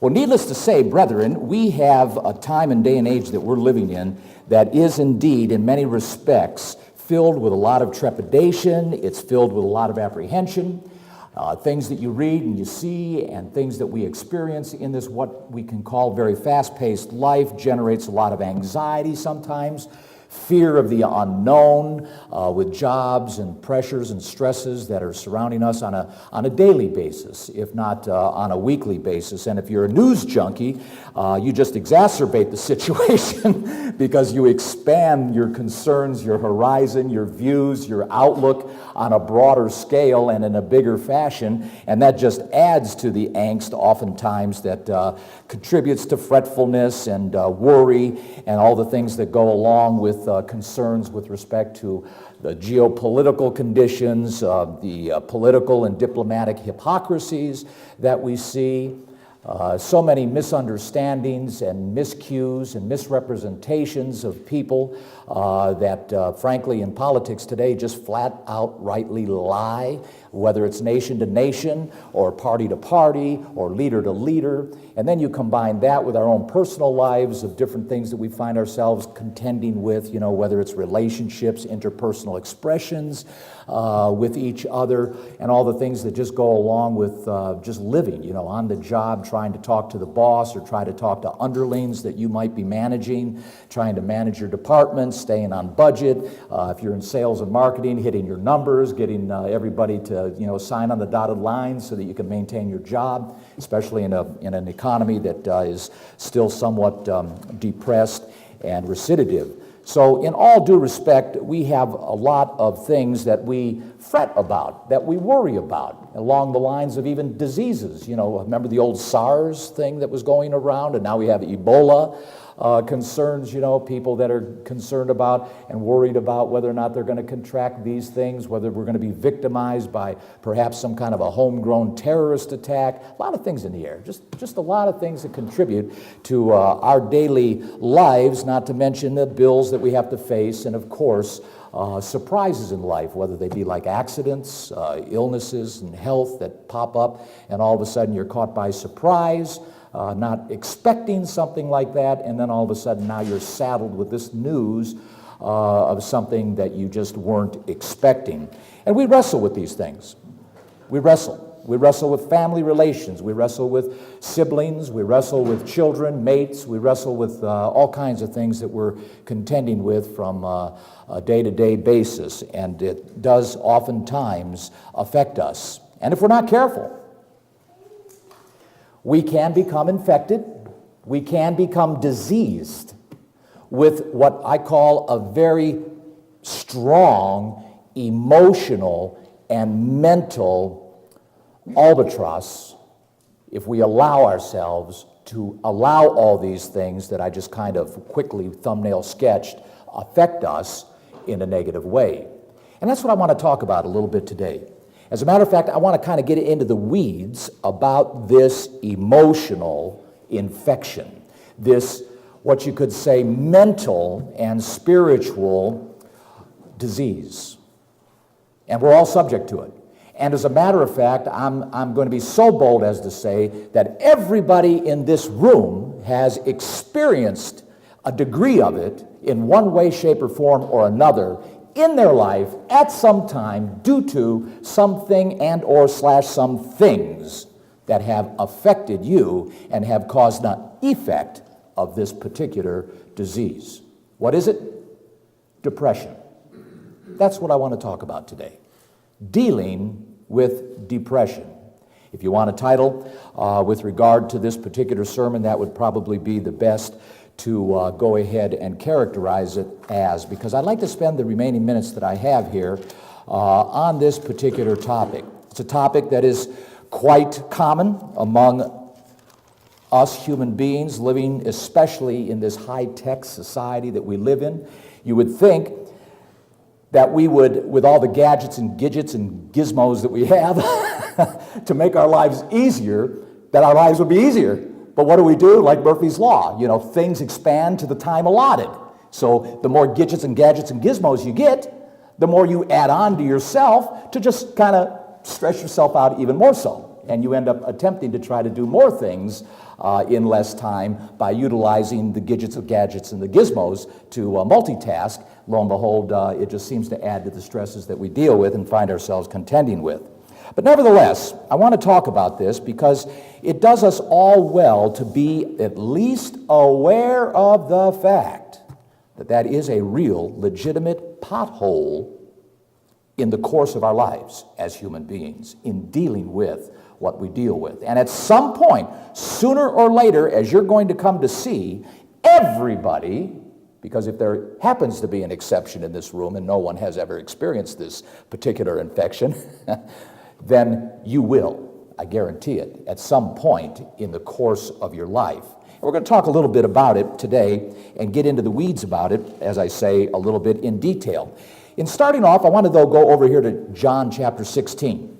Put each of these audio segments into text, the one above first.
Well, needless to say, brethren, we have a time and day and age that we're living in that is indeed, in many respects, filled with a lot of trepidation. It's filled with a lot of apprehension. Things that you read and you see and things that we experience in this what we can call very fast-paced life generates a lot of anxiety sometimes, fear of the unknown, with jobs and pressures and stresses that are surrounding us on a daily basis, if not on a weekly basis. And if you're a news junkie, you just exacerbate the situation because you expand your concerns, your horizon, your views, your outlook on a broader scale and in a bigger fashion, and that just adds to the angst oftentimes that contributes to fretfulness and worry and all the things that go along with concerns with respect to the geopolitical conditions, the political and diplomatic hypocrisies that we see, so many misunderstandings and miscues and misrepresentations of people that frankly in politics today just flat out rightly lie, whether it's nation to nation or party to party or leader to leader. And then you combine that with our own personal lives of different things that we find ourselves contending with, whether it's relationships, interpersonal expressions with each other, and all the things that just go along with just living, on the job, trying to talk to the boss or try to talk to underlings that you might be managing, trying to manage your department, staying on budget. If you're in sales and marketing, hitting your numbers, getting everybody to sign on the dotted line so that you can maintain your job, especially in an economy that is still somewhat depressed and recitative. So in all due respect, we have a lot of things that we fret about, that we worry about, along the lines of even diseases. Remember the old SARS thing that was going around, and now we have Ebola concerns, people that are concerned about and worried about whether or not they're going to contract these things, whether we're going to be victimized by perhaps some kind of a homegrown terrorist attack. A lot of things in the air, just a lot of things that contribute to our daily lives, not to mention the bills that we have to face, and of course, surprises in life, whether they be like accidents, illnesses, and health that pop up, and all of a sudden you're caught by surprise, not expecting something like that, and then all of a sudden now you're saddled with this news of something that you just weren't expecting. And we wrestle with these things. We wrestle. We wrestle with family relations. We wrestle with siblings. We wrestle with children, mates. We wrestle with all kinds of things that we're contending with from a day-to-day basis, and it does oftentimes affect us. And if we're not careful, we can become infected, we can become diseased with what I call a very strong emotional and mental albatross if we allow ourselves to allow all these things that I just kind of quickly thumbnail sketched affect us in a negative way. And that's what I want to talk about a little bit today. As a matter of fact, I want to kind of get into the weeds about this emotional infection, this, what you could say, mental and spiritual disease. And we're all subject to it. And as a matter of fact, I'm going to be so bold as to say that everybody in this room has experienced a degree of it in one way, shape, or form or another in their life at some time due to something and or / some things that have affected you and have caused an effect of this particular disease. What is it? Depression. That's what I want to talk about today. Dealing with depression. If you want a title with regard to this particular sermon, that would probably be the best to go ahead and characterize it as, because I'd like to spend the remaining minutes that I have here on this particular topic. It's a topic that is quite common among us human beings living especially in this high-tech society that we live in. You would think that we would, with all the gadgets and gidgets and gizmos that we have to make our lives easier, that our lives would be easier. But what do? Like Murphy's Law, things expand to the time allotted. So the more gadgets and gizmos you get, the more you add on to yourself to just kind of stress yourself out even more so. and you end up attempting to try to do more things in less time by utilizing the gadgets, and the gizmos to multitask. Lo and behold, it just seems to add to the stresses that we deal with and find ourselves contending with. But nevertheless, I want to talk about this because it does us all well to be at least aware of the fact that that is a real, legitimate pothole in the course of our lives as human beings in dealing with what we deal with. And at some point, sooner or later, as you're going to come to see, everybody, because if there happens to be an exception in this room and no one has ever experienced this particular infection, then you will, I guarantee it, at some point in the course of your life. And we're going to talk a little bit about it today and get into the weeds about it, as I say, a little bit in detail. In starting off, I want to, though, go over here to John chapter 16.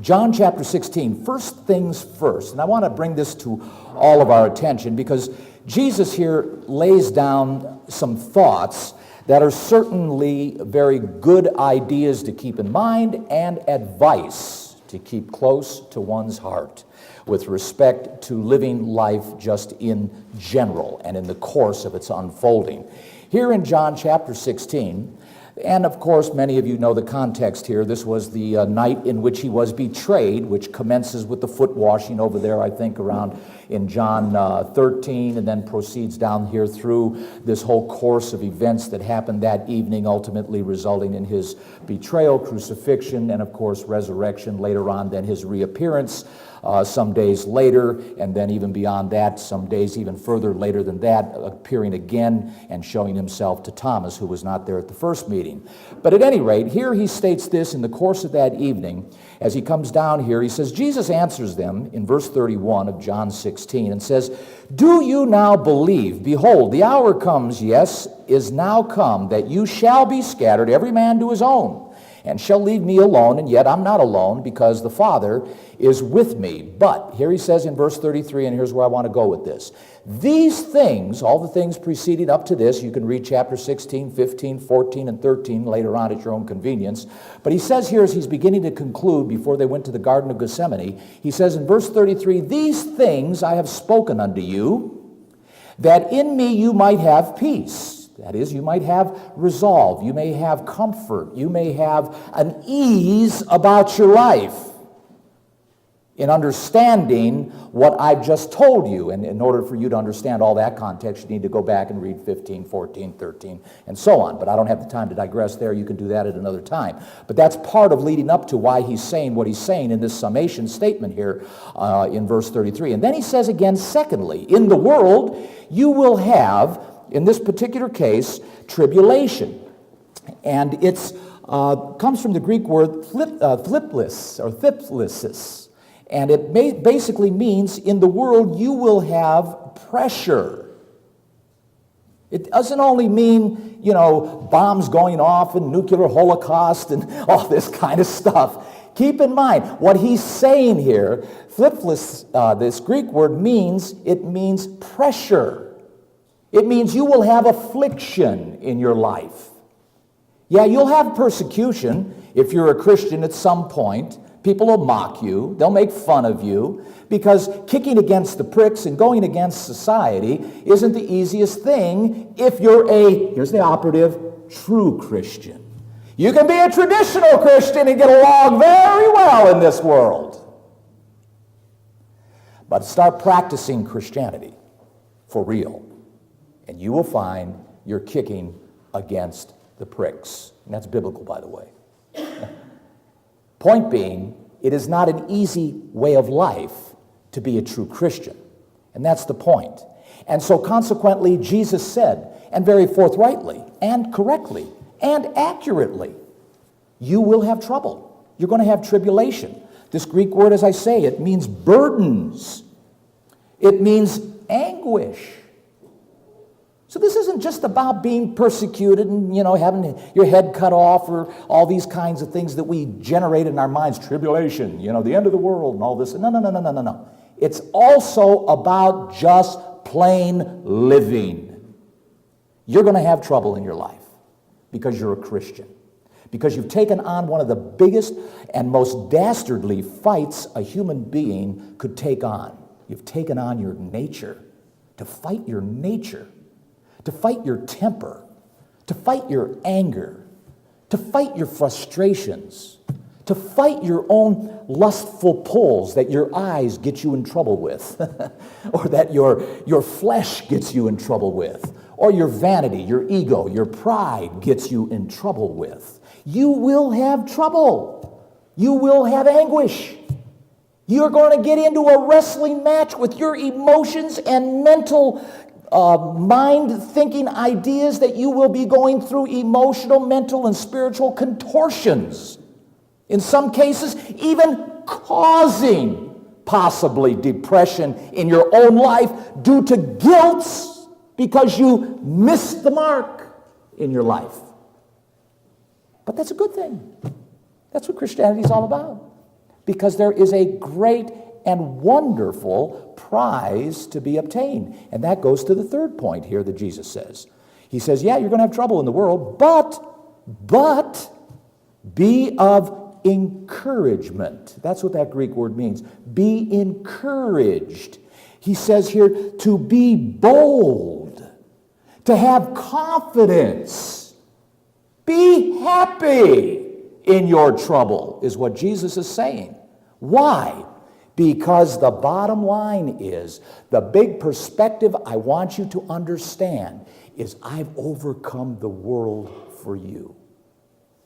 John chapter 16, first things first, and I want to bring this to all of our attention because Jesus here lays down some thoughts that are certainly very good ideas to keep in mind and advice to keep close to one's heart with respect to living life just in general and in the course of its unfolding. Here in John chapter 16, and of course many of you know the context here, this was the night in which he was betrayed, which commences with the foot washing over there, I think, around in John 13, and then proceeds down here through this whole course of events that happened that evening, ultimately resulting in his betrayal, crucifixion, and of course resurrection later on, then his reappearance some days later, and then even beyond that, some days even further later than that, appearing again and showing himself to Thomas, who was not there at the first meeting. But at any rate, here he states this in the course of that evening. As he comes down here, he says, Jesus answers them in verse 31 of John 16 and says, "Do you now believe? Behold, the hour comes, yes, is now come, that you shall be scattered, every man to his own, and shall leave me alone, and yet I'm not alone, because the Father is with me." But, here he says in verse 33, and here's where I want to go with this. These things, all the things preceding up to this, you can read chapter 16, 15, 14, and 13 later on at your own convenience. But he says here as he's beginning to conclude before they went to the Garden of Gethsemane, he says in verse 33, "These things I have spoken unto you, that in me you might have peace." That is, you might have resolve, you may have comfort, you may have an ease about your life in understanding what I've just told you. And in order for you to understand all that context, you need to go back and read 15, 14, 13, and so on. But I don't have the time to digress there. You can do that at another time. But that's part of leading up to why he's saying what he's saying in this summation statement here in verse 33. And then he says again, secondly, in the world you will have, in this particular case, tribulation. And it comes from the Greek word thliplis. And it basically means in the world you will have pressure. It doesn't only mean, bombs going off and nuclear holocaust and all this kind of stuff. Keep in mind, what he's saying here, thliplis, this Greek word means pressure. It means you will have affliction in your life. Yeah, you'll have persecution if you're a Christian at some point. People will mock you. They'll make fun of you because kicking against the pricks and going against society isn't the easiest thing if you're here's the operative, true Christian. You can be a traditional Christian and get along very well in this world. But start practicing Christianity for real, and you will find you're kicking against the pricks. And that's biblical, by the way. Point being, it is not an easy way of life to be a true Christian. And that's the point. And so consequently, Jesus said, and very forthrightly, and correctly, and accurately, you will have trouble. You're going to have tribulation. This Greek word, as I say, it means burdens. It means anguish. So this isn't just about being persecuted and, having your head cut off or all these kinds of things that we generate in our minds, tribulation, the end of the world and all this. No. It's also about just plain living. You're going to have trouble in your life because you're a Christian. because you've taken on one of the biggest and most dastardly fights a human being could take on. You've taken on your nature, to fight your nature, to fight your temper, to fight your anger, to fight your frustrations, to fight your own lustful pulls that your eyes get you in trouble with, or that your flesh gets you in trouble with, or your vanity, your ego, your pride gets you in trouble with. You will have trouble. You will have anguish. You're going to get into a wrestling match with your emotions and mental mind-thinking ideas that you will be going through emotional, mental, and spiritual contortions. In some cases, even causing possibly depression in your own life due to guilt because you missed the mark in your life. But that's a good thing. That's what Christianity is all about. Because there is a great and wonderful prize to be obtained. And that goes to the third point here that Jesus says. He says, yeah, you're going to have trouble in the world, but be of encouragement. That's what that Greek word means. Be encouraged. He says here to be bold, to have confidence. Be happy in your trouble, is what Jesus is saying. Why? Because the bottom line is, the big perspective I want you to understand is I've overcome the world for you.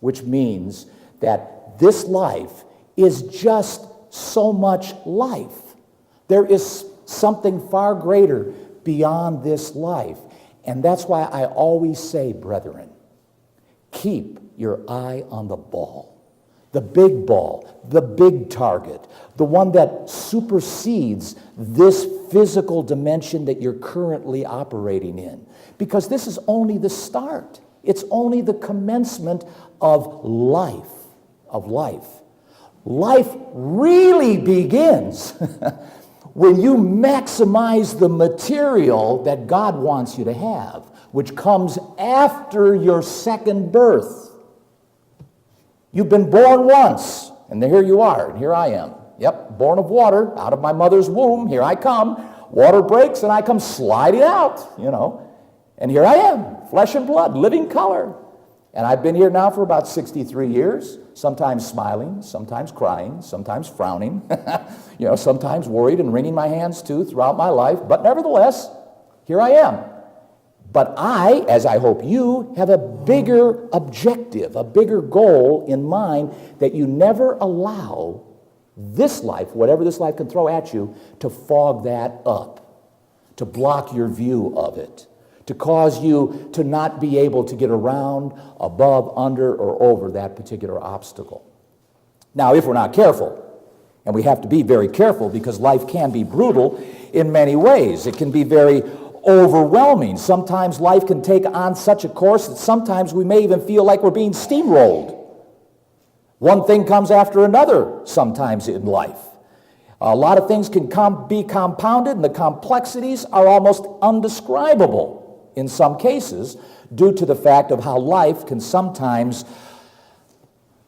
Which means that this life is just so much life. There is something far greater beyond this life. And that's why I always say, brethren, keep your eye on the ball, the big target, the one that supersedes this physical dimension that you're currently operating in. Because this is only the start. It's only the commencement of life. Life really begins when you maximize the material that God wants you to have, which comes after your second birth. You've been born once, and here you are, and here I am. Yep, born of water, out of my mother's womb, here I come. Water breaks, and I come sliding out, And here I am, flesh and blood, living color. And I've been here now for about 63 years, sometimes smiling, sometimes crying, sometimes frowning, sometimes worried and wringing my hands too throughout my life. But nevertheless, here I am. But I, as I hope you, have a bigger objective, a bigger goal in mind, that you never allow this life, whatever this life can throw at you, to fog that up, to block your view of it, to cause you to not be able to get around, above, under, or over that particular obstacle. Now, if we're not careful, and we have to be very careful because life can be brutal in many ways. It can be very overwhelming. Sometimes life can take on such a course that sometimes we may even feel like we're being steamrolled. One thing comes after another sometimes in life. A lot of things can be compounded, and the complexities are almost undescribable in some cases due to the fact of how life can sometimes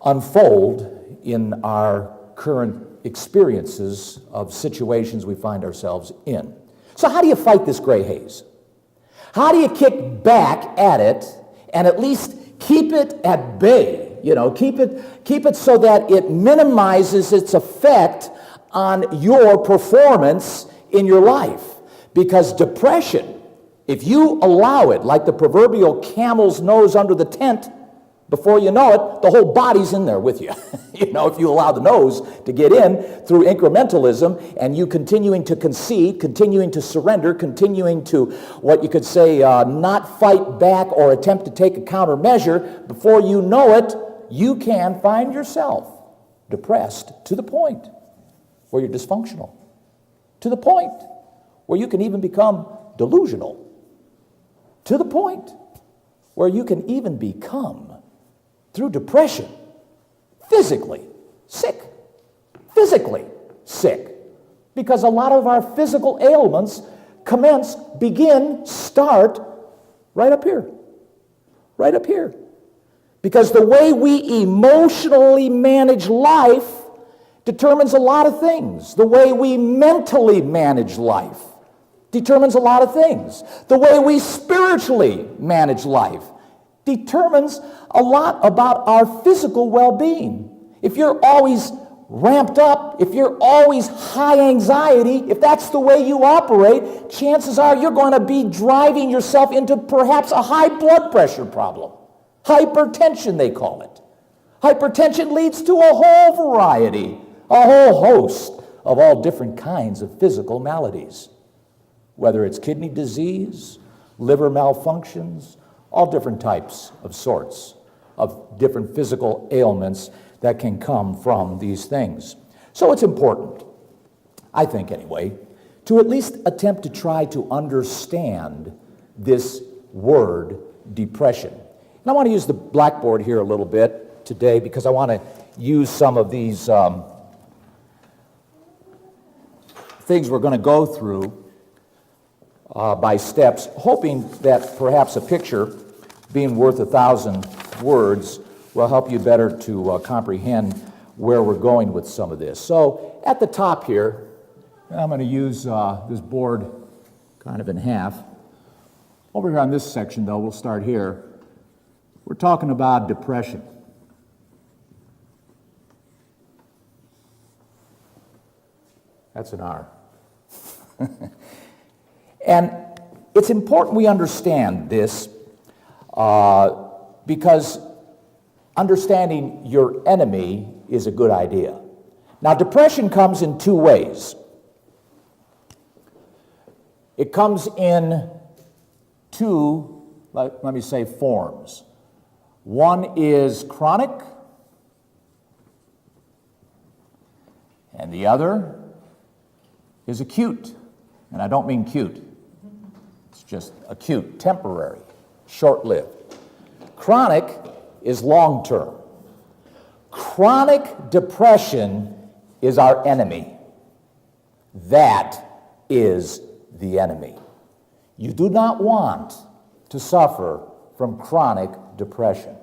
unfold in our current experiences of situations we find ourselves in. So how do you fight this gray haze? How do you kick back at it and at least keep it at bay? Keep it so that it minimizes its effect on your performance in your life. Because depression, if you allow it, like the proverbial camel's nose under the tent, before you know it, the whole body's in there with you. If you allow the nose to get in through incrementalism and you continuing to concede, continuing to surrender, continuing to, what you could say, not fight back or attempt to take a countermeasure, before you know it, you can find yourself depressed to the point where you're dysfunctional, to the point where you can even become delusional, to the point where you can even become, through depression, physically sick. Because a lot of our physical ailments start right up here. Because the way we emotionally manage life determines a lot of things. The way we mentally manage life determines a lot of things. The way we spiritually manage life determines a lot about our physical well-being. If you're always ramped up, if you're always high anxiety, if that's the way you operate, chances are you're going to be driving yourself into perhaps a high blood pressure problem. Hypertension, they call it. Hypertension leads to a whole variety, a whole host of all different kinds of physical maladies, whether it's kidney disease, liver malfunctions, all different types of sorts of different physical ailments that can come from these things. So it's important, I think anyway, to at least attempt to try to understand this word depression. And I want to use the blackboard here a little bit today because I want to use some of these things we're going to go through by steps, hoping that perhaps a picture, being worth 1,000 words, will help you better to comprehend where we're going with some of this. So at the top here, I'm going to use this board kind of in half. Over here on this section, though, we'll start here. We're talking about depression. That's an R. And it's important we understand this because understanding your enemy is a good idea. Now, depression comes in two ways. It comes in two, let me say, forms. One is chronic, and the other is acute. And I don't mean cute. It's just acute, temporary, short-lived. Chronic is long-term. Chronic depression is our enemy. That is the enemy. You do not want to suffer from chronic depression.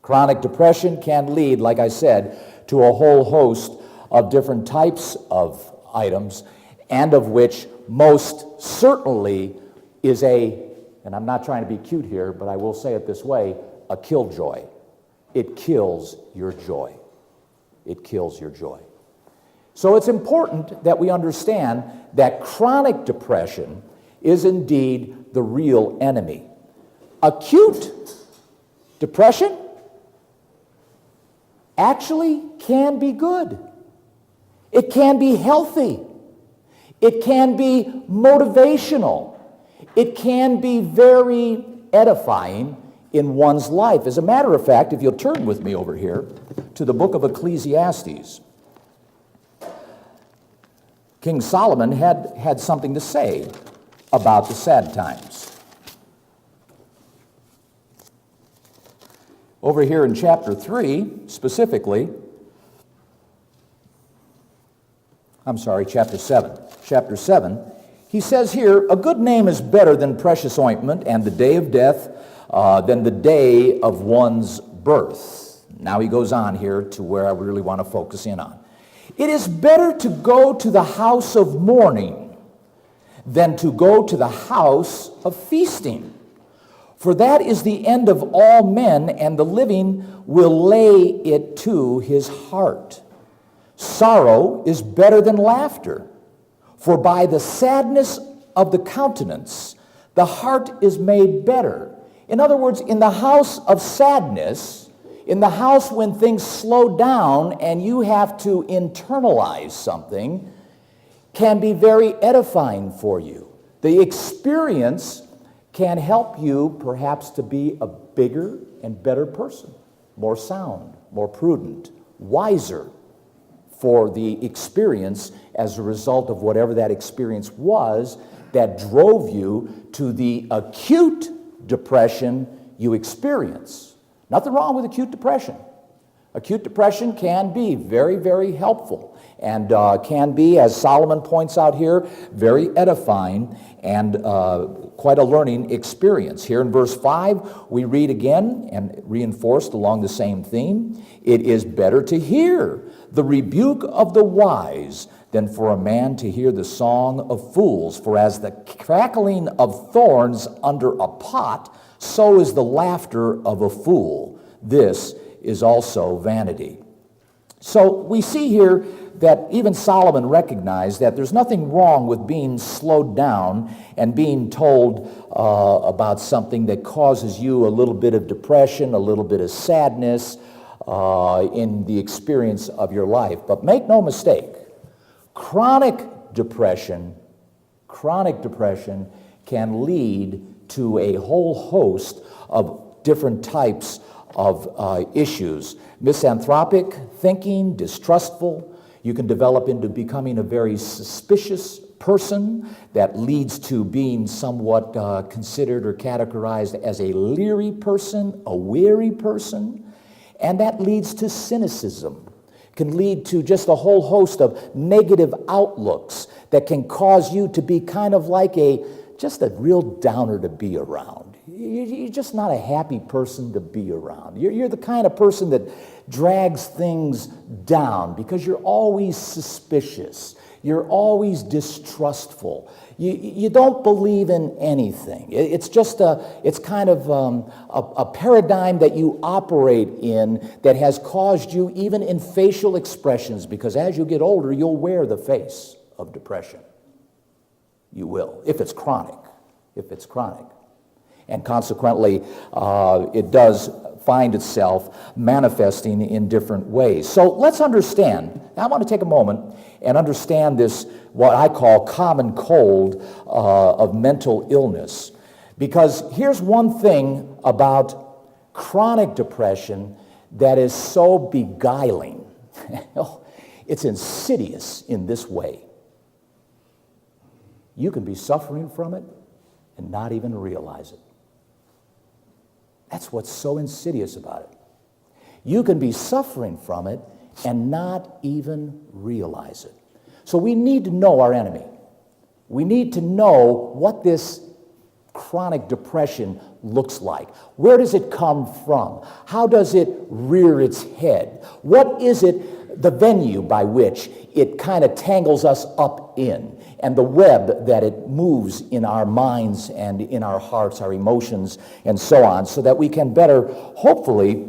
Chronic depression can lead, like I said, to a whole host of different types of items, and of which most certainly is and I'm not trying to be cute here, but I will say it this way, a killjoy. It kills your joy. It kills your joy. So it's important that we understand that chronic depression is indeed the real enemy. Acute depression actually can be good. It can be healthy. It can be motivational. It can be very edifying in one's life. As a matter of fact, if you'll turn with me over here to the book of Ecclesiastes, King Solomon had something to say about the sad times. Over here in chapter 3, specifically, chapter 7. Chapter 7, he says here, a good name is better than precious ointment, and the day of death than the day of one's birth. Now he goes on here to where I really want to focus in on. It is better to go to the house of mourning than to go to the house of feasting. For that is the end of all men, and the living will lay it to his heart. Sorrow is better than laughter, for by the sadness of the countenance, the heart is made better. In other words, in the house of sadness, in the house when things slow down and you have to internalize something, can be very edifying for you. The experience can help you perhaps to be a bigger and better person, more sound, more prudent, wiser for the experience as a result of whatever that experience was that drove you to the acute depression you experience. Nothing wrong with acute depression. Acute depression can be very, very helpful and can be, as Solomon points out here, very edifying and quite a learning experience. Here in verse 5, we read again, and reinforced along the same theme, it is better to hear the rebuke of the wise than for a man to hear the song of fools. For as the crackling of thorns under a pot, so is the laughter of a fool. This is also vanity. So we see here that even Solomon recognized that there's nothing wrong with being slowed down and being told about something that causes you a little bit of depression, a little bit of sadness in the experience of your life. But make no mistake, chronic depression can lead to a whole host of different types of issues. Misanthropic thinking, distrustful. You can develop into becoming a very suspicious person that leads to being somewhat considered or categorized as a leery person, a weary person, and that leads to cynicism. Can lead to just a whole host of negative outlooks that can cause you to be kind of like just a real downer to be around. You're just not a happy person to be around. You're the kind of person that drags things down because you're always suspicious. You're always distrustful. You don't believe in anything. It's just it's kind of a paradigm that you operate in that has caused you even in facial expressions, because as you get older, you'll wear the face of depression. You will, if it's chronic. And consequently, it does find itself manifesting in different ways. So let's understand. I want to take a moment and understand this, what I call common cold of mental illness. Because here's one thing about chronic depression that is so beguiling. It's insidious in this way. You can be suffering from it and not even realize it. That's what's so insidious about it. You can be suffering from it and not even realize it. So we need to know our enemy. We need to know what this chronic depression looks like. Where does it come from? How does it rear its head? What is it, the venue by which it kind of tangles us up in, and the web that it moves in our minds and in our hearts, our emotions, and so on, so that we can better, hopefully,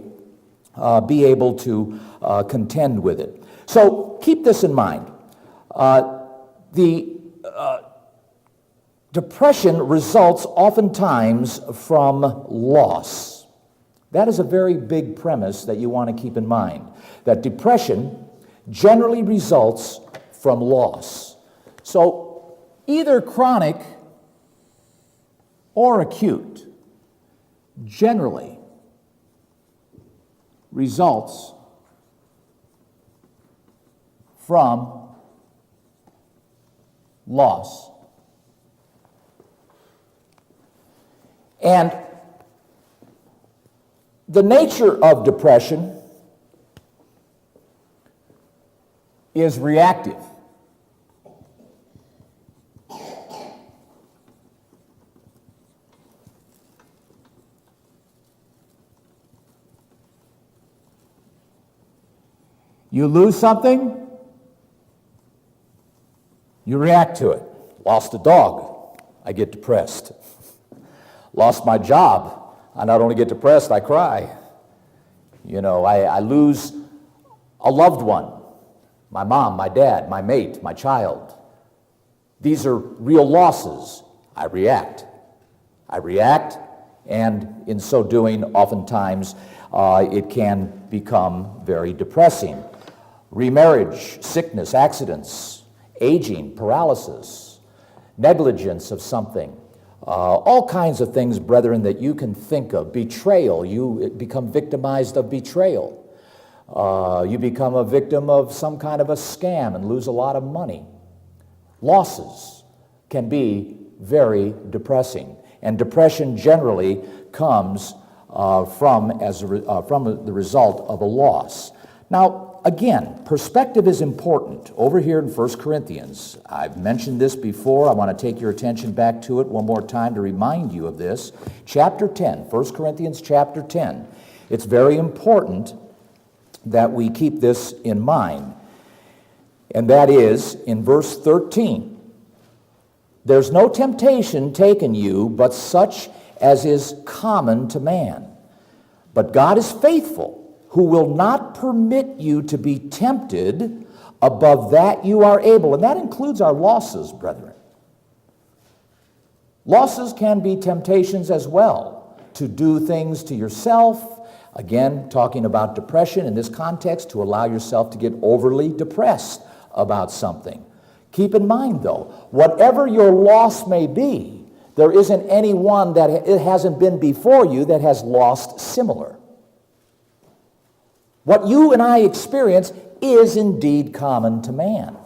be able to contend with it. So keep this in mind. The depression results oftentimes from loss. That is a very big premise that you want to keep in mind, that depression generally results from loss. So either chronic or acute generally results from loss. And the nature of depression is reactive. You lose something, you react to it. Lost a dog, I get depressed. Lost my job, I not only get depressed, I cry. I lose a loved one, my mom, my dad, my mate, my child. These are real losses. I react, and in so doing, oftentimes, it can become very depressing. Remarriage, sickness, accidents, aging, paralysis, negligence of something, all kinds of things, brethren, that you can think of. Betrayal, you become victimized of betrayal. You become a victim of some kind of a scam and lose a lot of money. Losses can be very depressing, and depression generally comes from the result of a loss. Now, again, perspective is important. Over here in 1 Corinthians, I've mentioned this before. I want to take your attention back to it one more time to remind you of this. Chapter 10, 1 Corinthians chapter 10. It's very important that we keep this in mind. And that is in verse 13. There's no temptation taken you but such as is common to man. But God is faithful, who will not permit you to be tempted above that you are able. And that includes our losses, brethren. Losses can be temptations as well, to do things to yourself. Again, talking about depression in this context, to allow yourself to get overly depressed about something. Keep in mind, though, whatever your loss may be, there isn't anyone that it hasn't been before you that has lost similar. What you and I experience is indeed common to man.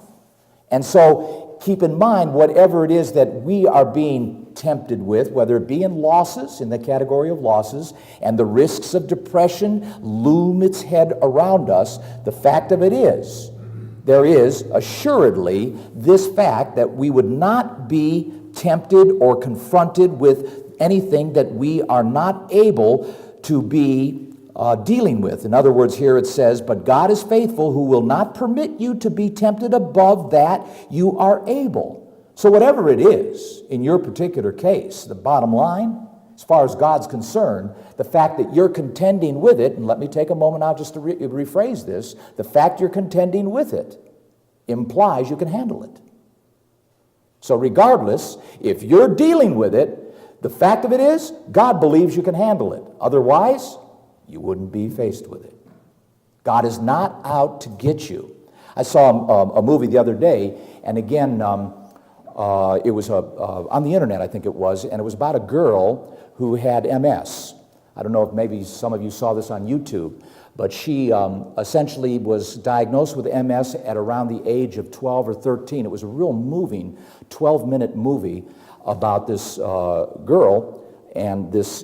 And so keep in mind whatever it is that we are being tempted with, whether it be in losses, in the category of losses, and the risks of depression loom its head around us, the fact of it is, there is assuredly this fact that we would not be tempted or confronted with anything that we are not able to be dealing with. In other words, here it says, but God is faithful, who will not permit you to be tempted above that you are able. So whatever it is in your particular case, the bottom line, as far as God's concerned, the fact that you're contending with it, and let me take a moment now just to rephrase this, the fact you're contending with it implies you can handle it. So regardless, if you're dealing with it, the fact of it is, God believes you can handle it. Otherwise, you wouldn't be faced with it. God is not out to get you. I saw a movie the other day, and again, it was on the internet, I think it was, and it was about a girl who had MS. I don't know if maybe some of you saw this on YouTube, but she essentially was diagnosed with MS at around the age of 12 or 13. It was a real moving 12-minute movie about this girl and this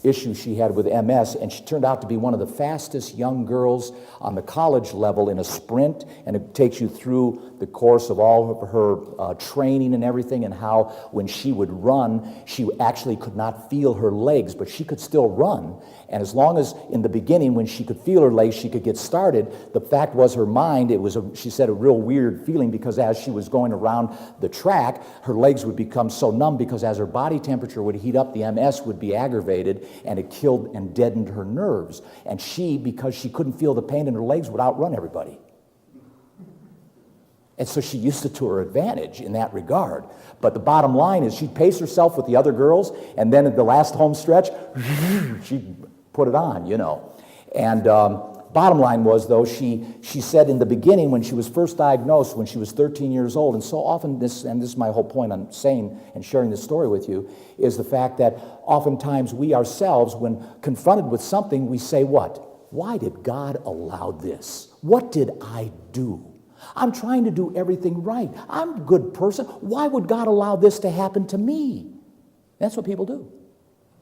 issue she had with MS, and she turned out to be one of the fastest young girls on the college level in a sprint, and it takes you through the course of all of her training and everything, and how when she would run, she actually could not feel her legs, but she could still run. And as long as in the beginning when she could feel her legs, she could get started, the fact was her mind, it was, she said, a real weird feeling, because as she was going around the track, her legs would become so numb, because as her body temperature would heat up, the MS would be aggravated, and it killed and deadened her nerves. And she, because she couldn't feel the pain in her legs, would outrun everybody. And so she used it to her advantage in that regard. But the bottom line is she'd pace herself with the other girls, and then at the last home stretch, she'd put it on, you know. And bottom line was, though, she said in the beginning when she was first diagnosed, when she was 13 years old, and so often this, and this is my whole point on saying and sharing this story with you, is the fact that oftentimes we ourselves, when confronted with something, we say what? Why did God allow this? What did I do? I'm trying to do everything right. I'm a good person. Why would God allow this to happen to me? That's what people do.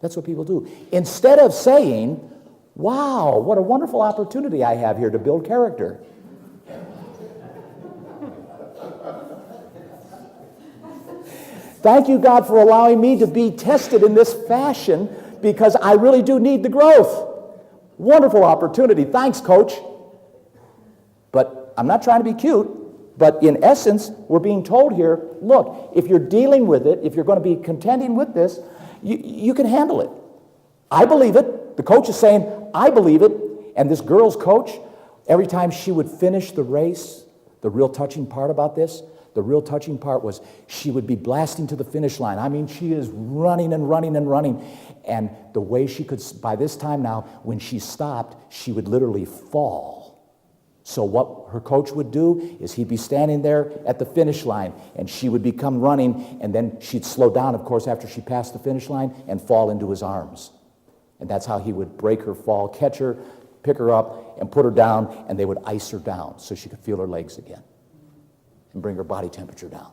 That's what people do. Instead of saying, wow, what a wonderful opportunity I have here to build character. Thank you, God, for allowing me to be tested in this fashion, because I really do need the growth. Wonderful opportunity. Thanks, Coach. But I'm not trying to be cute, but in essence, we're being told here, look, if you're dealing with it, if you're going to be contending with this, you can handle it. I believe it. The coach is saying, I believe it. And this girl's coach, every time she would finish the race, the real touching part about this, the real touching part was she would be blasting to the finish line. I mean, she is running and running and running. And the way she could, by this time now, when she stopped, she would literally fall. So what her coach would do is he'd be standing there at the finish line, and she would become running, and then she'd slow down, of course, after she passed the finish line, and fall into his arms. And that's how he would break her fall, catch her, pick her up, and put her down, and they would ice her down so she could feel her legs again and bring her body temperature down.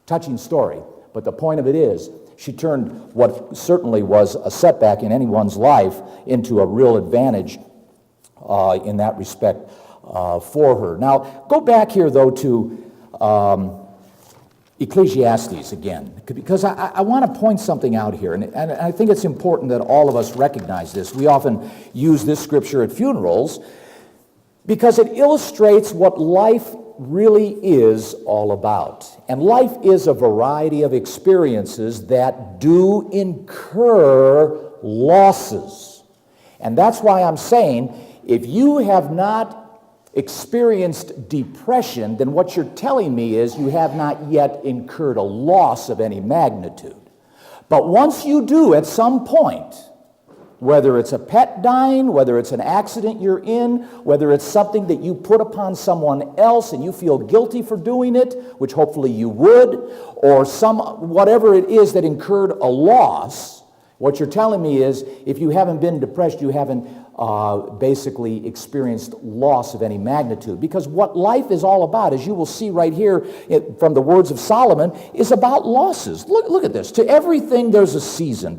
Touching story, but the point of it is, she turned what certainly was a setback in anyone's life into a real advantage in that respect for her. Now, go back here, though, to Ecclesiastes again, because I want to point something out here, and I think it's important that all of us recognize this. We often use this scripture at funerals because it illustrates what life really is all about. And life is a variety of experiences that do incur losses. And that's why I'm saying, if you have not experienced depression, then what you're telling me is you have not yet incurred a loss of any magnitude. But once you do at some point, whether it's a pet dying, whether it's an accident you're in, whether it's something that you put upon someone else and you feel guilty for doing it, which hopefully you would, or whatever it is that incurred a loss, what you're telling me is if you haven't been depressed, you haven't basically experienced loss of any magnitude. Because what life is all about, as you will see right here from the words of Solomon, is about losses. Look at this. To everything there's a season,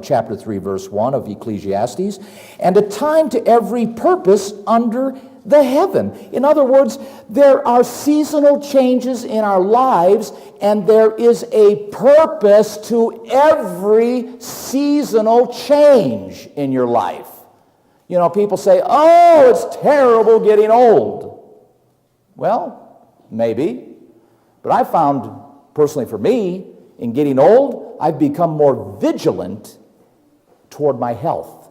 chapter 3, verse 1 of Ecclesiastes, and a time to every purpose under the heaven. In other words, there are seasonal changes in our lives, and there is a purpose to every seasonal change in your life. You know, people say, oh, it's terrible getting old. Well, maybe. But I found, personally for me, in getting old, I've become more vigilant toward my health.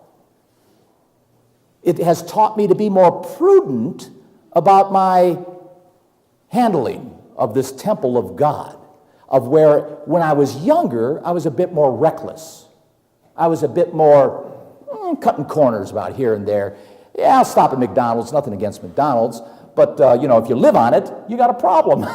It has taught me to be more prudent about my handling of this temple of God, of where when I was younger, I was a bit more reckless. I was a bit more cutting corners about here and there. Yeah, I'll stop at McDonald's, nothing against McDonald's, but if you live on it, you got a problem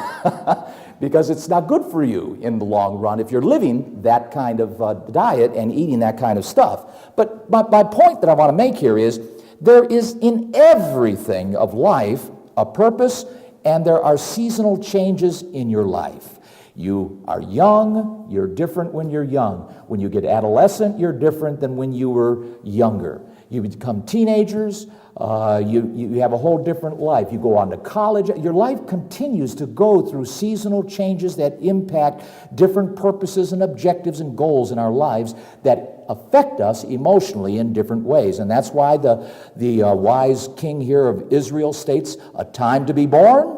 because it's not good for you in the long run if you're living that kind of diet and eating that kind of stuff. But my point that I want to make here is there is in everything of life a purpose, and there are seasonal changes in your life. You are young, you're different when you're young. When you get adolescent, you're different than when you were younger. You become teenagers, you have a whole different life. You go on to college. Your life continues to go through seasonal changes that impact different purposes and objectives and goals in our lives that affect us emotionally in different ways. And that's why the wise king here of Israel states, a time to be born,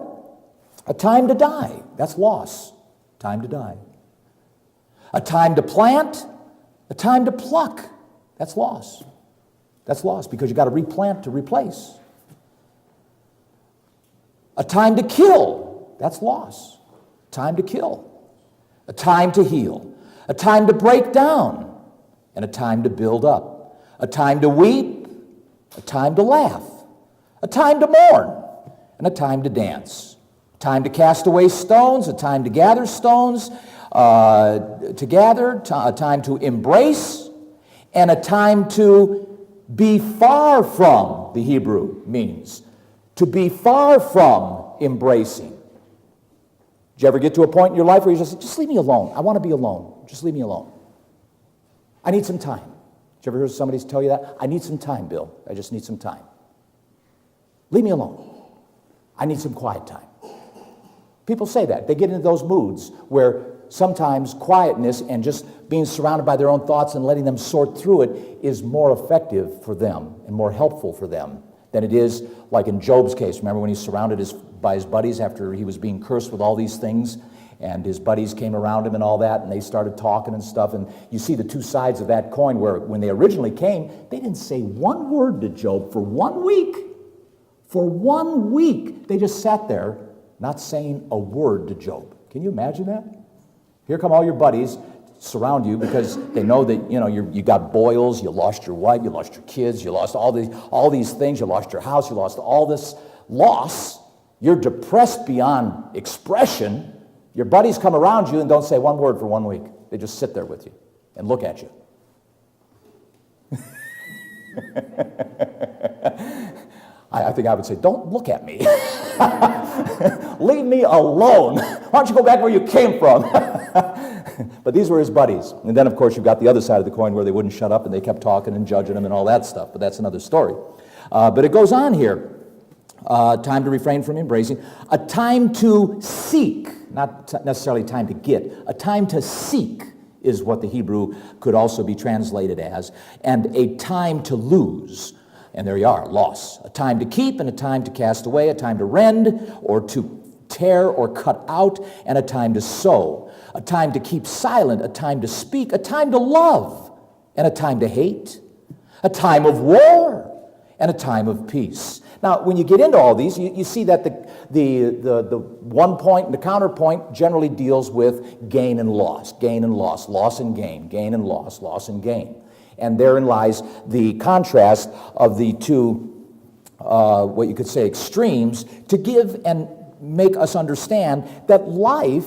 a time to die. That's loss. Time to die. A time to plant, a time to pluck. That's loss. That's loss because you got to replant to replace. A time to kill. That's loss. Time to kill. A time to heal. A time to break down. And a time to build up. A time to weep. A time to laugh. A time to mourn. And a time to dance. Time to cast away stones, a time to gather stones, a time to embrace, and a time to be far from, the Hebrew means, to be far from embracing. Did you ever get to a point in your life where you just leave me alone. I want to be alone. Just leave me alone. I need some time. Did you ever hear somebody tell you that? I need some time, Bill. I just need some time. Leave me alone. I need some quiet time. People say that. They get into those moods where sometimes quietness and just being surrounded by their own thoughts and letting them sort through it is more effective for them and more helpful for them than it is like in Job's case. Remember when he's surrounded by his buddies after he was being cursed with all these things, and his buddies came around him and all that, and they started talking and stuff, and you see the two sides of that coin where when they originally came, they didn't say one word to Job for 1 week. For 1 week, they just sat there not saying a word to Job. Can you imagine that? Here come all your buddies surround you because they know that you got boils, you lost your wife, you lost your kids, you lost all these things, you lost your house, you lost all this loss. You're depressed beyond expression. Your buddies come around you and don't say one word for 1 week. They just sit there with you and look at you. I think I would say, don't look at me. Leave me alone. Why don't you go back where you came from? But these were his buddies. And then, of course, you've got the other side of the coin where they wouldn't shut up and they kept talking and judging him and all that stuff. But that's another story. But it goes on here. Time to refrain from embracing. A time to seek, not necessarily time to get. A time to seek is what the Hebrew could also be translated as. And a time to lose. And there you are, loss. A time to keep and a time to cast away. A time to rend or to tear or cut out. And a time to sow. A time to keep silent. A time to speak. A time to love. And a time to hate. A time of war. And a time of peace. Now, when you get into all these, you see that the one point and the counterpoint generally deals with gain and loss, loss and gain, gain and loss and gain. And therein lies the contrast of the two, what you could say, extremes, to give and make us understand that life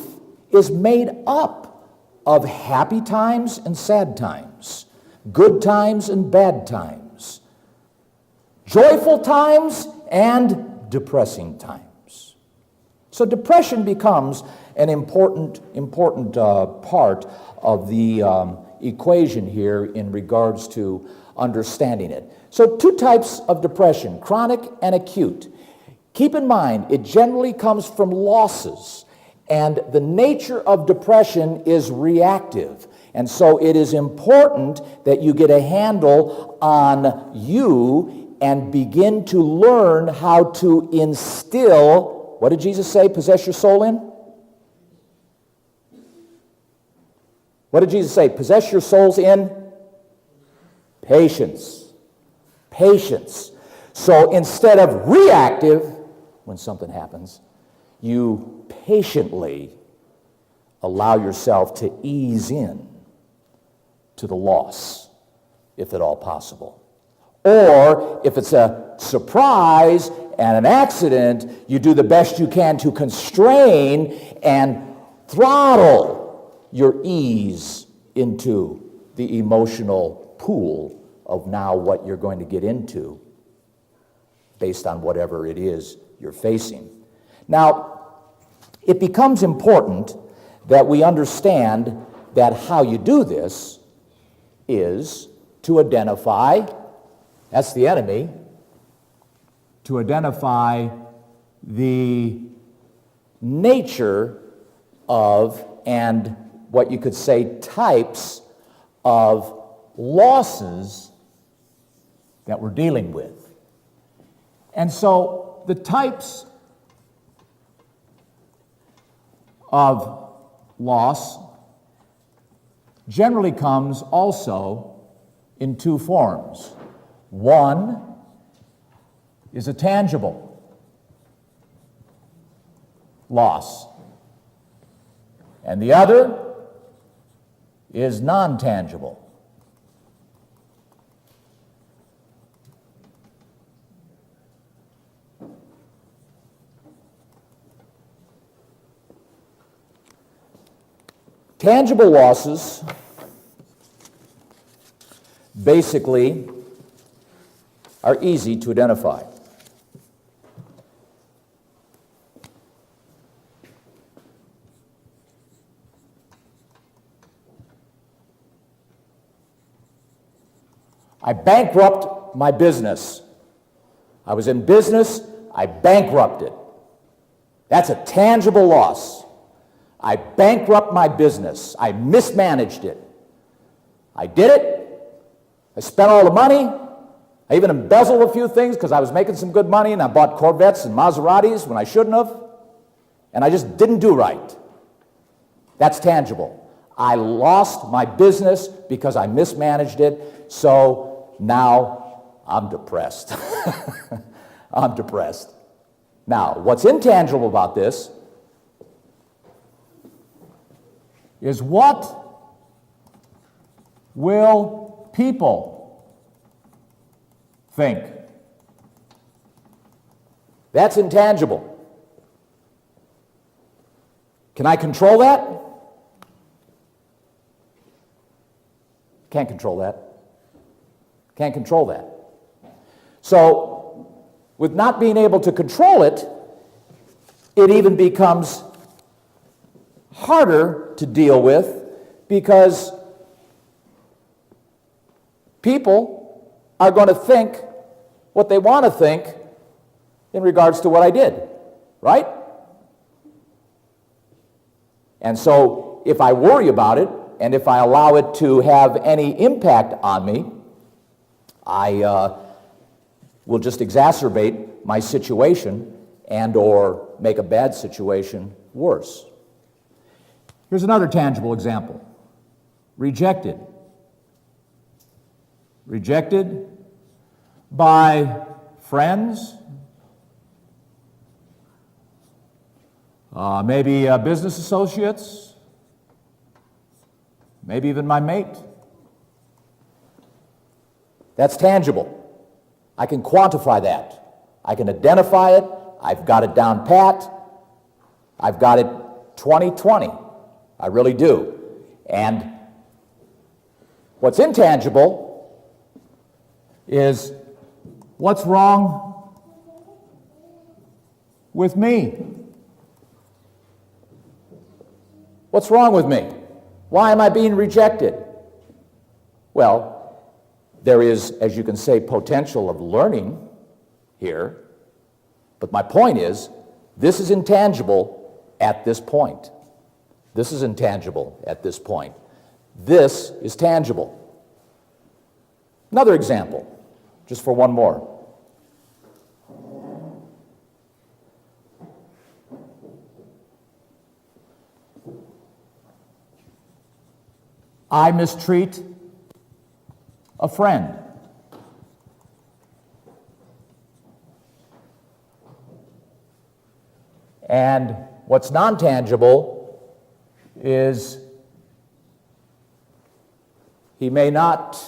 is made up of happy times and sad times, good times and bad times, joyful times and depressing times. So depression becomes an important part of the equation here in regards to understanding it. So two types of depression, chronic and acute. Keep in mind, it generally comes from losses, and the nature of depression is reactive. And so it is important that you get a handle on you and begin to learn how to instill, what did Jesus say, possess your soul in? What did Jesus say? Possess your souls in? Patience. Patience. So instead of reactive, when something happens, you patiently allow yourself to ease in to the loss, if at all possible. Or if it's a surprise and an accident, you do the best you can to constrain and throttle your ease into the emotional pool of now what you're going to get into based on whatever it is you're facing. Now, it becomes important that we understand that how you do this is to identify, that's the enemy, to identify the nature of and what you could say types of losses that we're dealing with. And so the types of loss generally comes also in two forms. One is a tangible loss, and the other is non-tangible. Tangible losses basically are easy to identify. I bankrupt my business. I was in business, I bankrupted. That's a tangible loss. I bankrupt my business. I mismanaged it. I did it. I spent all the money. I even embezzled a few things because I was making some good money, and I bought Corvettes and Maseratis when I shouldn't have. And I just didn't do right. That's tangible. I lost my business because I mismanaged it, so now I'm depressed. I'm depressed. Now, what's intangible about this is what will people think? That's intangible. Can I control that? Can't control that. Can't control that. So, with not being able to control it, it even becomes harder to deal with because people are going to think what they want to think in regards to what I did, right? And so if I worry about it, and if I allow it to have any impact on me, I will just exacerbate my situation and or make a bad situation worse. Here's another tangible example. Rejected. Rejected by friends, maybe business associates, maybe even my mate. That's tangible. I can quantify that. I can identify it. I've got it down pat. I've got it 20/20. I really do. And what's intangible is what's wrong with me? What's wrong with me? Why am I being rejected? Well, there is, as you can say, potential of learning here, but my point is, this is intangible at this point. This is intangible at this point. This is tangible. Another example, just for one more. I mistreat a friend. And what's non-tangible is he may not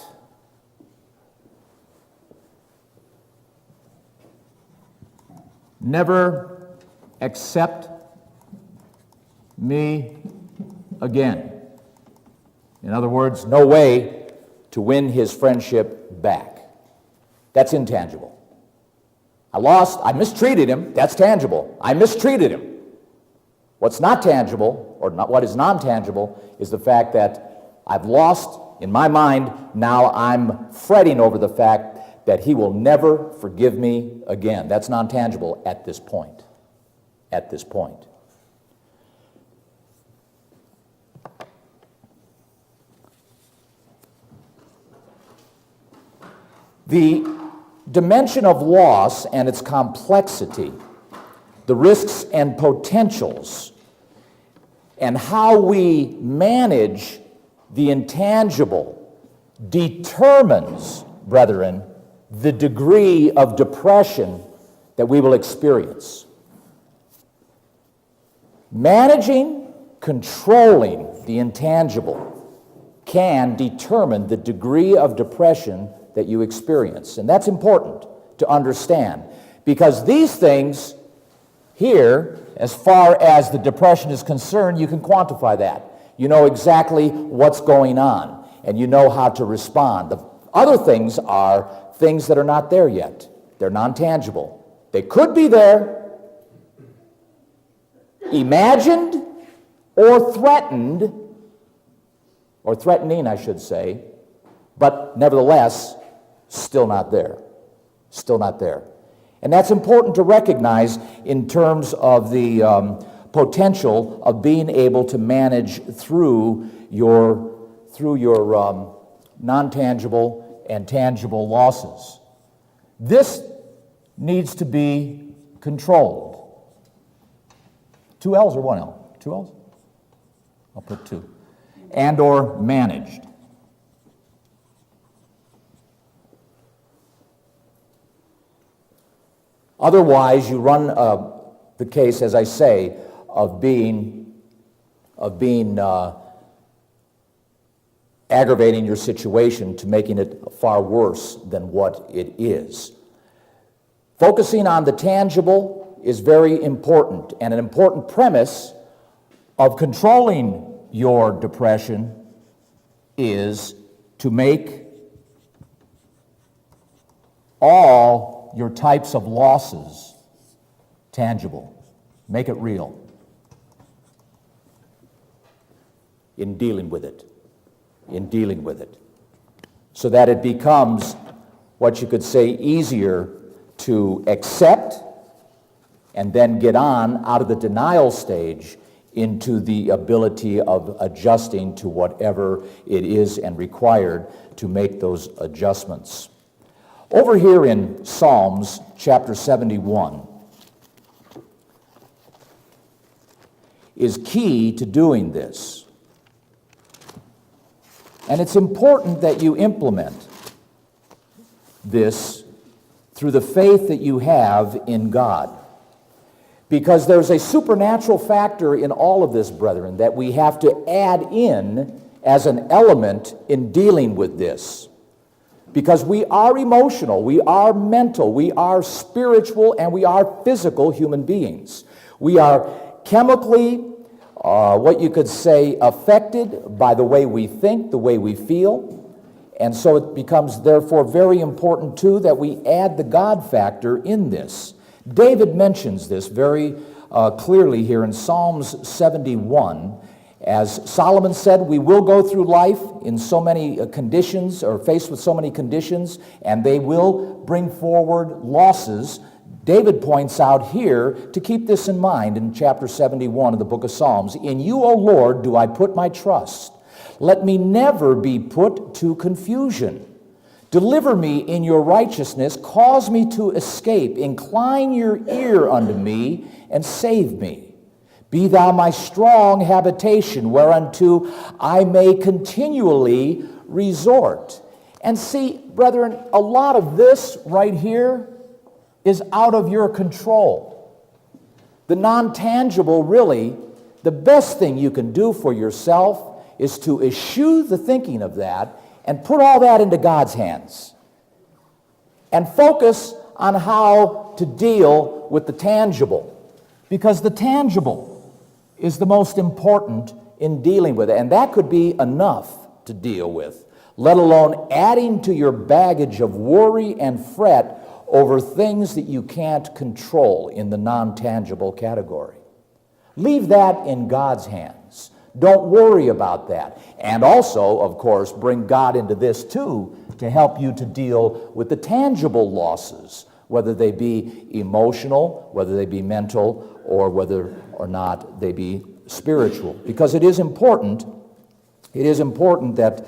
never accept me again. In other words, no way to win his friendship back. That's intangible. I mistreated him, that's tangible. I mistreated him. What's not tangible, or not what is non-tangible, is the fact that I've lost, in my mind, now I'm fretting over the fact that he will never forgive me again. That's non-tangible at this point. At this point. The dimension of loss and its complexity, the risks and potentials, and how we manage the intangible determines, brethren, the degree of depression that we will experience. Managing, controlling the intangible can determine the degree of depression that you experience. And that's important to understand, because these things here, as far as the depression is concerned, you can quantify that. You know exactly what's going on, and you know how to respond. The other things are things that are not there yet. They're non-tangible. They could be there, imagined or threatened, or threatening, I should say, but nevertheless, still not there. Still not there. And that's important to recognize in terms of the potential of being able to manage through your non-tangible and tangible losses. This needs to be controlled. 2 L's or 1 L? 2 L's? I'll put 2. And or managed. Otherwise, you run the case, as I say, of being aggravating your situation to making it far worse than what it is. Focusing on the tangible is very important, and an important premise of controlling your depression is to make all your types of losses tangible. Make it real in dealing with it. So that it becomes what you could say, easier to accept and then get on out of the denial stage into the ability of adjusting to whatever it is and required to make those adjustments. Over here in Psalms chapter 71 is key to doing this. And it's important that you implement this through the faith that you have in God. Because there's a supernatural factor in all of this, brethren, that we have to add in as an element in dealing with this. Because we are emotional, we are mental, we are spiritual, and we are physical human beings. We are chemically, what you could say, affected by the way we think, the way we feel. And so it becomes, therefore, very important, too, that we add the God factor in this. David mentions this very clearly here in Psalms 71. As Solomon said, we will go through life in so many conditions, or faced with so many conditions, and they will bring forward losses. David points out here to keep this in mind in chapter 71 of the book of Psalms. In you, O Lord, do I put my trust. Let me never be put to confusion. Deliver me in your righteousness, cause me to escape. Incline your ear unto me, and save me. Be thou my strong habitation, whereunto I may continually resort. And see, brethren, a lot of this right here is out of your control. The non-tangible, really, the best thing you can do for yourself is to eschew the thinking of that and put all that into God's hands. And focus on how to deal with the tangible. Because the tangible is the most important in dealing with it. And that could be enough to deal with, let alone adding to your baggage of worry and fret over things that you can't control in the non-tangible category. Leave that in God's hands. Don't worry about that. And also, of course, bring God into this too to help you to deal with the tangible losses, whether they be emotional, whether they be mental, or whether or not they be spiritual. Because it is important that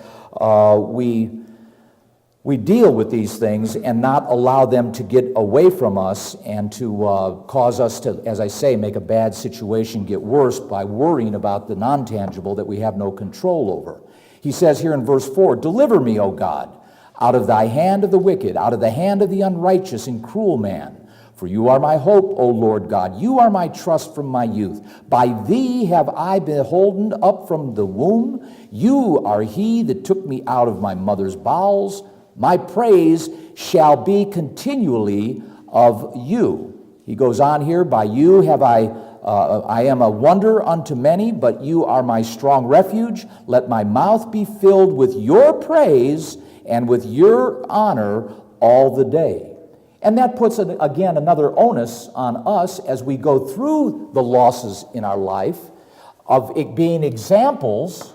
we deal with these things and not allow them to get away from us and to cause us to, as I say, make a bad situation get worse by worrying about the non-tangible that we have no control over. He says here in verse 4, deliver me, O God, out of thy hand of the wicked, out of the hand of the unrighteous and cruel man. For you are my hope, O Lord God. You are my trust from my youth. By thee have I been holden up from the womb. You are he that took me out of my mother's bowels. My praise shall be continually of you. He goes on here, by you have I am a wonder unto many, but you are my strong refuge. Let my mouth be filled with your praise and with your honor all the day. And that puts, again, another onus on us as we go through the losses in our life of it being examples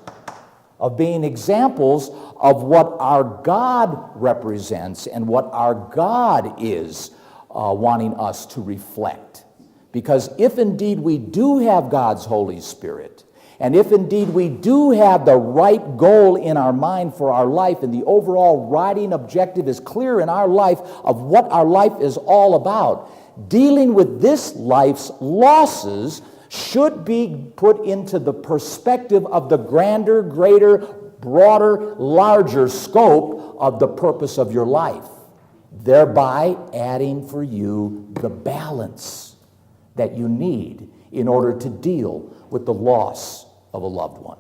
of what our God represents and what our God is wanting us to reflect. Because if indeed we do have God's Holy Spirit, and if indeed we do have the right goal in our mind for our life, and the overall riding objective is clear in our life of what our life is all about, dealing with this life's losses should be put into the perspective of the grander, greater, broader, larger scope of the purpose of your life, thereby adding for you the balance that you need in order to deal with the loss of a loved one,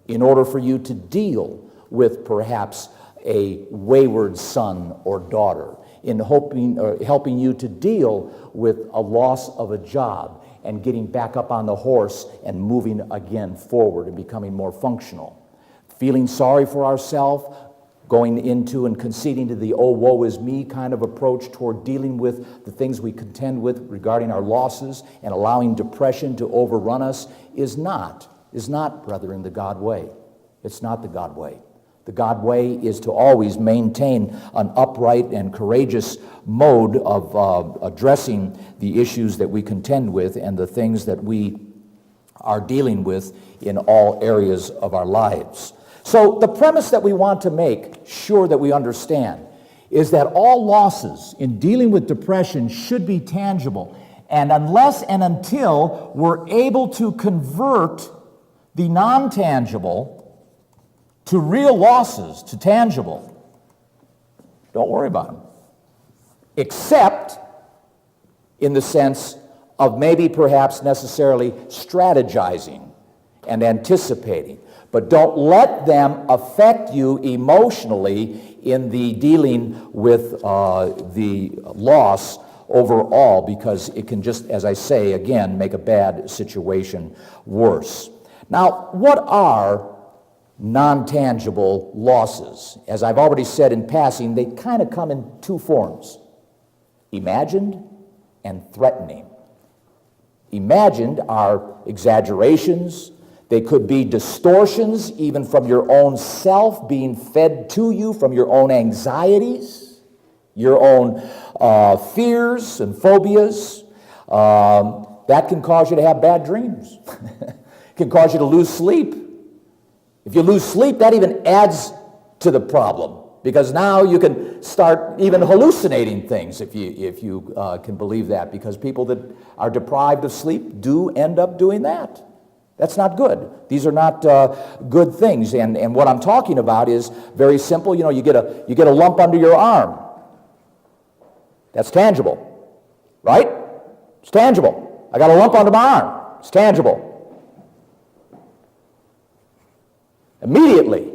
in order for you to deal with perhaps a wayward son or daughter, in helping you to deal with a loss of a job and getting back up on the horse and moving again forward and becoming more functional. Feeling sorry for ourselves, going into and conceding to the oh, woe is me kind of approach toward dealing with the things we contend with regarding our losses and allowing depression to overrun us is not, brethren, the God way. It's not the God way. The God way is to always maintain an upright and courageous mode of addressing the issues that we contend with and the things that we are dealing with in all areas of our lives. So the premise that we want to make sure that we understand is that all losses in dealing with depression should be tangible. And unless and until we're able to convert the non-tangible to real losses, to tangible, don't worry about them. Except in the sense of maybe perhaps necessarily strategizing and anticipating. But don't let them affect you emotionally in the dealing with the loss overall, because it can just, as I say again, make a bad situation worse. Now, what are non-tangible losses? As I've already said in passing, they kind of come in two forms: imagined and threatening. Imagined are exaggerations. They could be distortions even from your own self being fed to you from your own anxieties, your own fears and phobias. That can cause you to have bad dreams. It can cause you to lose sleep. If you lose sleep, that even adds to the problem, because now you can start even hallucinating things, if you can believe that, because people that are deprived of sleep do end up doing that. That's not good. These are not good things. And what I'm talking about is very simple. You know, you get a lump under your arm. That's tangible, right? It's tangible. I got a lump under my arm. It's tangible. Immediately,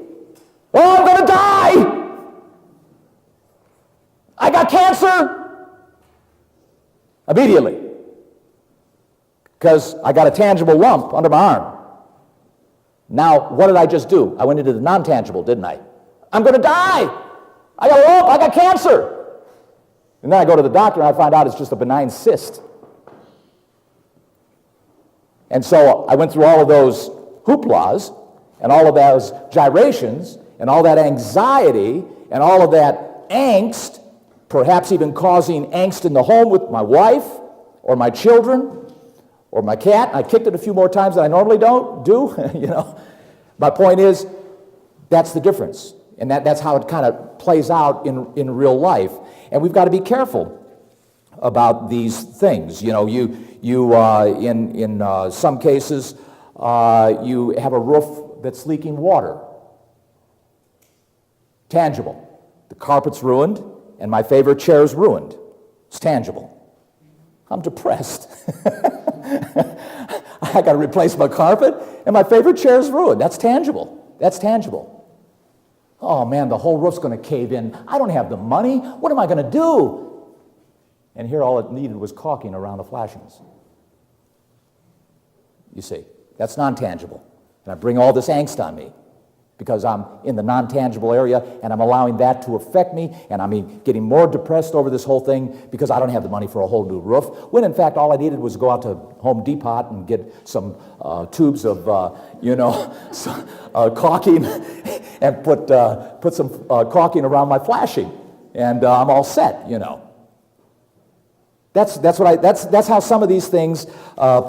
oh, I'm going to die. I got cancer. Immediately. Because I got a tangible lump under my arm. Now, what did I just do? I went into the non-tangible, didn't I? I'm going to die. I got a lump. I got cancer. And then I go to the doctor and I find out it's just a benign cyst. And so I went through all of those hooplas and all of those gyrations and all that anxiety and all of that angst, perhaps even causing angst in the home with my wife or my children or my cat. I kicked it a few more times than I normally do. You know. My point is, that's the difference. And that's how it kind of plays out in real life. And we've got to be careful about these things. You know, in some cases, you have a roof that's leaking water. Tangible. The carpet's ruined, and my favorite chair's ruined. It's tangible. I'm depressed. I got to replace my carpet, and my favorite chair's ruined. That's tangible. That's tangible. Oh man, the whole roof's going to cave in. I don't have the money. What am I going to do? And here all it needed was caulking around the flashings. You see, that's non-tangible. And I bring all this angst on me because I'm in the non-tangible area and I'm allowing that to affect me, and I'm getting more depressed over this whole thing because I don't have the money for a whole new roof, when in fact all I needed was go out to Home Depot and get some tubes of, caulking and put some caulking around my flashing, and I'm all set, you know. That's how some of these things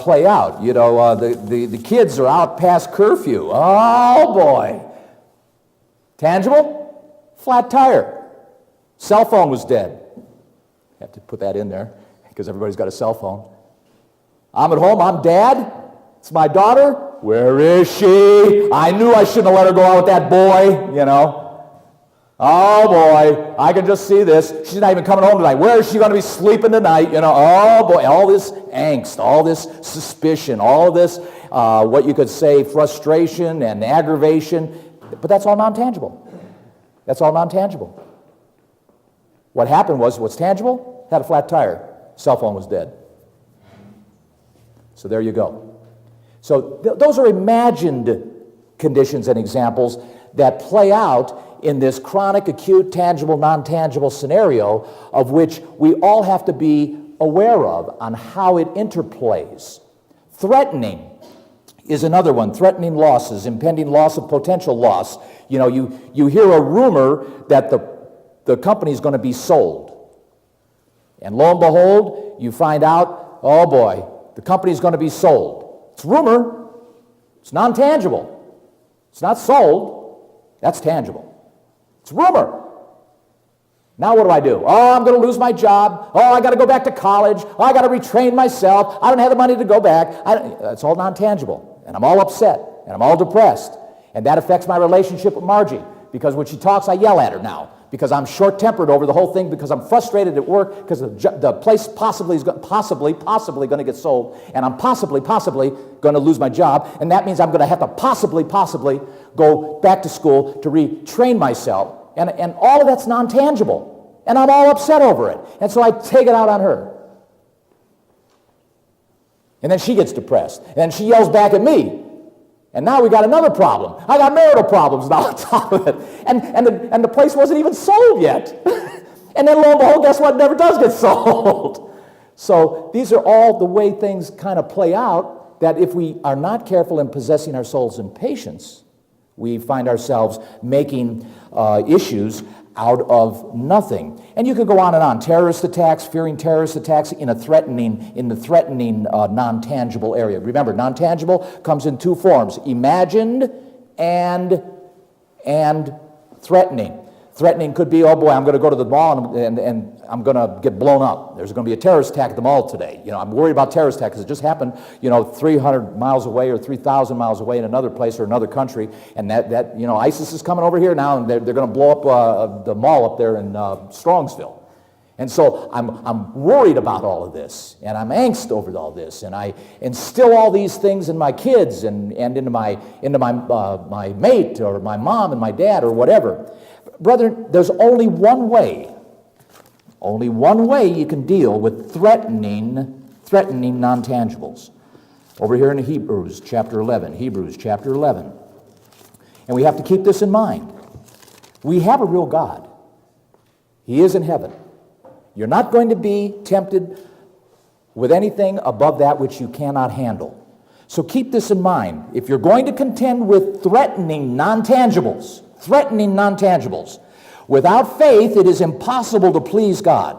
play out. You know, the kids are out past curfew. Oh boy. Tangible? Flat tire. Cell phone was dead. Have to put that in there because everybody's got a cell phone. I'm at home. I'm dad. It's my daughter. Where is she? I knew I shouldn't have let her go out with that boy, you know. Oh boy, I can just see this. She's not even coming home tonight. Where is she going to be sleeping tonight? You know, oh boy, all this angst, all this suspicion, all of this, what you could say, frustration and aggravation. But that's all non-tangible. That's all non-tangible. What happened was, what's tangible? Had a flat tire. Cell phone was dead. So there you go. So those are imagined conditions and examples that play out in this chronic, acute, tangible, non-tangible scenario of which we all have to be aware of on how it interplays. Threatening is another one. Threatening losses, impending loss of potential loss. You know, you hear a rumor that the company is going to be sold. And lo and behold, you find out, oh boy, the company is going to be sold. It's rumor. It's non-tangible. It's not sold. That's tangible. It's rumor. Now what do? Oh, I'm going to lose my job. Oh, I got to go back to college. Oh, I got to retrain myself. I don't have the money to go back. It's all non-tangible. And I'm all upset. And I'm all depressed. And that affects my relationship with Margie. Because when she talks, I yell at her now. Because I'm short-tempered over the whole thing. Because I'm frustrated at work. Because the place possibly going to get sold. And I'm possibly going to lose my job. And that means I'm going to have to possibly go back to school to retrain myself. And all of that's non-tangible. And I'm all upset over it. And so I take it out on her. And then she gets depressed. And she yells back at me. And now we got another problem. I got marital problems now on top of it. And the place wasn't even sold yet. And then lo and behold, guess what? It never does get sold. So these are all the way things kind of play out, that if we are not careful in possessing our souls in patience, we find ourselves making issues out of nothing. And you could go on and on. Terrorist attacks, fearing terrorist attacks in the threatening non-tangible area. Remember, non-tangible comes in two forms: imagined and threatening. Threatening could be, oh boy, I'm going to go to the mall and I'm going to get blown up. There's going to be a terrorist attack at the mall today. You know, I'm worried about terrorist attack because it just happened, 300 miles away or 3,000 miles away in another place or another country, and that ISIS is coming over here now, and they're going to blow up the mall up there in Strongsville. And so I'm worried about all of this, and I'm angst over all this, and I instill all these things in my kids and into my mate or my mom and my dad or whatever. Brethren, there's only one way you can deal with threatening non-tangibles. Over here in Hebrews chapter 11. And we have to keep this in mind. We have a real God. He is in heaven. You're not going to be tempted with anything above that which you cannot handle. So keep this in mind. If you're going to contend with threatening non-tangibles, without faith it is impossible to please God.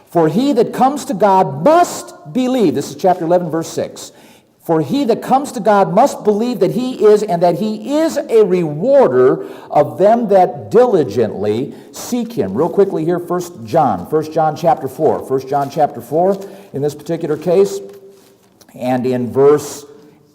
For he that comes to God must believe. This is chapter 11, verse 6. For he that comes to God must believe that he is, and that he is a rewarder of them that diligently seek him. Real quickly here, 1 John chapter 4. 1 John chapter 4 in this particular case. And in verse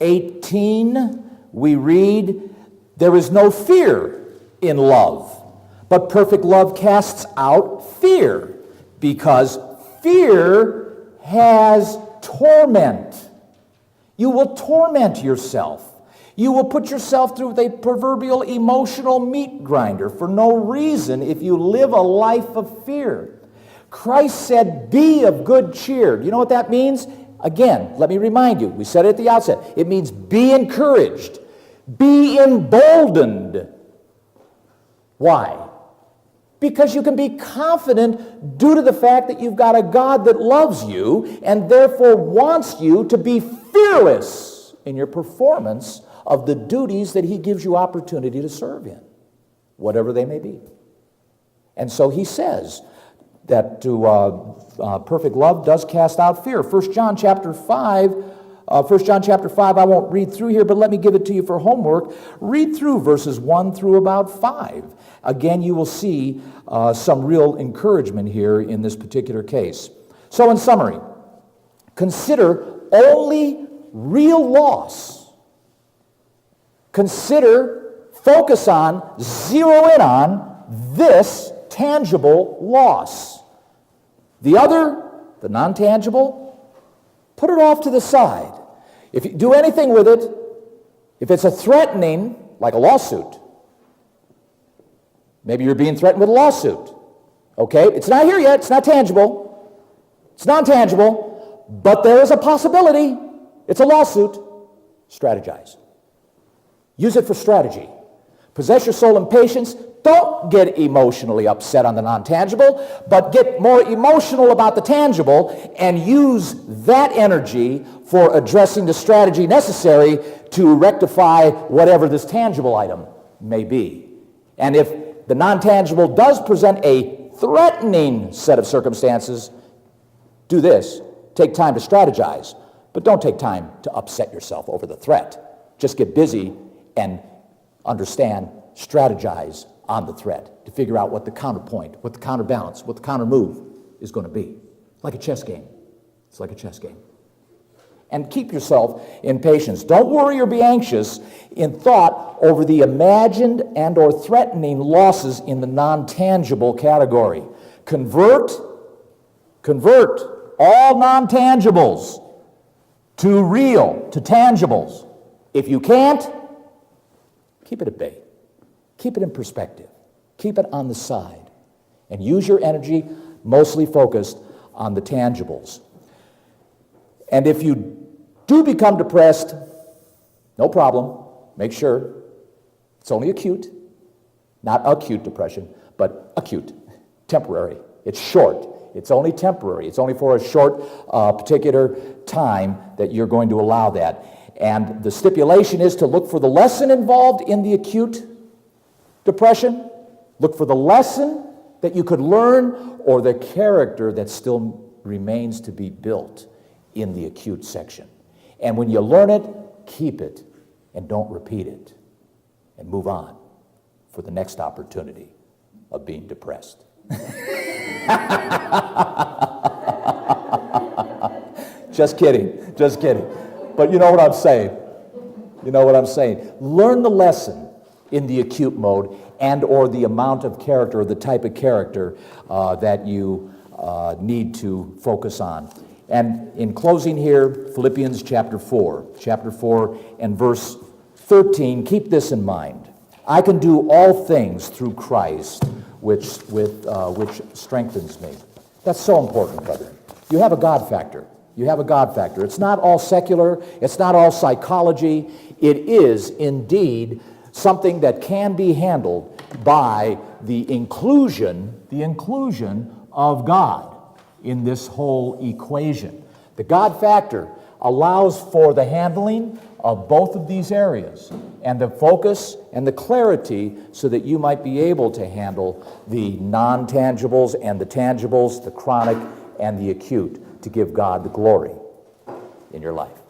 18 we read, there is no fear in love, but perfect love casts out fear, because fear has torment. You will torment yourself. You will put yourself through the proverbial emotional meat grinder for no reason if you live a life of fear. Christ said, be of good cheer. Do you know what that means? Again, let me remind you, we said it at the outset. It means be encouraged, be emboldened. Why? Because you can be confident due to the fact that you've got a God that loves you and therefore wants you to be fearless in your performance of the duties that he gives you opportunity to serve in, whatever they may be. And so he says that perfect love does cast out fear. 1 John chapter 5, I won't read through here, but let me give it to you for homework. Read through verses 1 through about 5. Again, you will see some real encouragement here in this particular case. So in summary, consider only real loss. Focus on, zero in on this tangible loss. The other, the non-tangible, put it off to the side. If you do anything with it, if it's a threatening, like a lawsuit, maybe you're being threatened with a lawsuit. Okay, it's not here yet, it's not tangible, it's non-tangible, but there is a possibility. It's a lawsuit. Strategize. Use it for strategy. Possess your soul in patience. Don't get emotionally upset on the non-tangible, but get more emotional about the tangible and use that energy for addressing the strategy necessary to rectify whatever this tangible item may be. And if the non-tangible does present a threatening set of circumstances, do this. Take time to strategize, but don't take time to upset yourself over the threat. Just get busy and understand, strategize on the threat to figure out what the counterpoint, what the counterbalance, what the counter move is going to be. Like a chess game. It's like a chess game. And keep yourself in patience. Don't worry or be anxious in thought over the imagined and or threatening losses in the non-tangible category. Convert all non-tangibles to real, to tangibles. If you can't, keep it at bay. Keep it in perspective. Keep it on the side. And use your energy mostly focused on the tangibles. And if you do become depressed, no problem. Make sure it's only acute, not acute depression, but acute, temporary. It's short. It's only temporary. It's only for a short particular time that you're going to allow that. And the stipulation is to look for the lesson involved in the acute depression. Look for the lesson that you could learn or the character that still remains to be built in the acute section. And when you learn it, keep it and don't repeat it. And move on for the next opportunity of being depressed. Just kidding, just kidding. But you know what I'm saying. You know what I'm saying. Learn the lesson in the acute mode and or the amount of character or the type of character that you need to focus on. And in closing here, Philippians chapter 4 and verse 13, keep this in mind. I can do all things through Christ, which strengthens me. That's so important, brethren. You have a God factor. You have a God factor. It's not all secular. It's not all psychology. It is indeed something that can be handled by the inclusion of God in this whole equation. The God factor allows for the handling of both of these areas and the focus and the clarity so that you might be able to handle the non-tangibles and the tangibles, the chronic and the acute, to give God the glory in your life.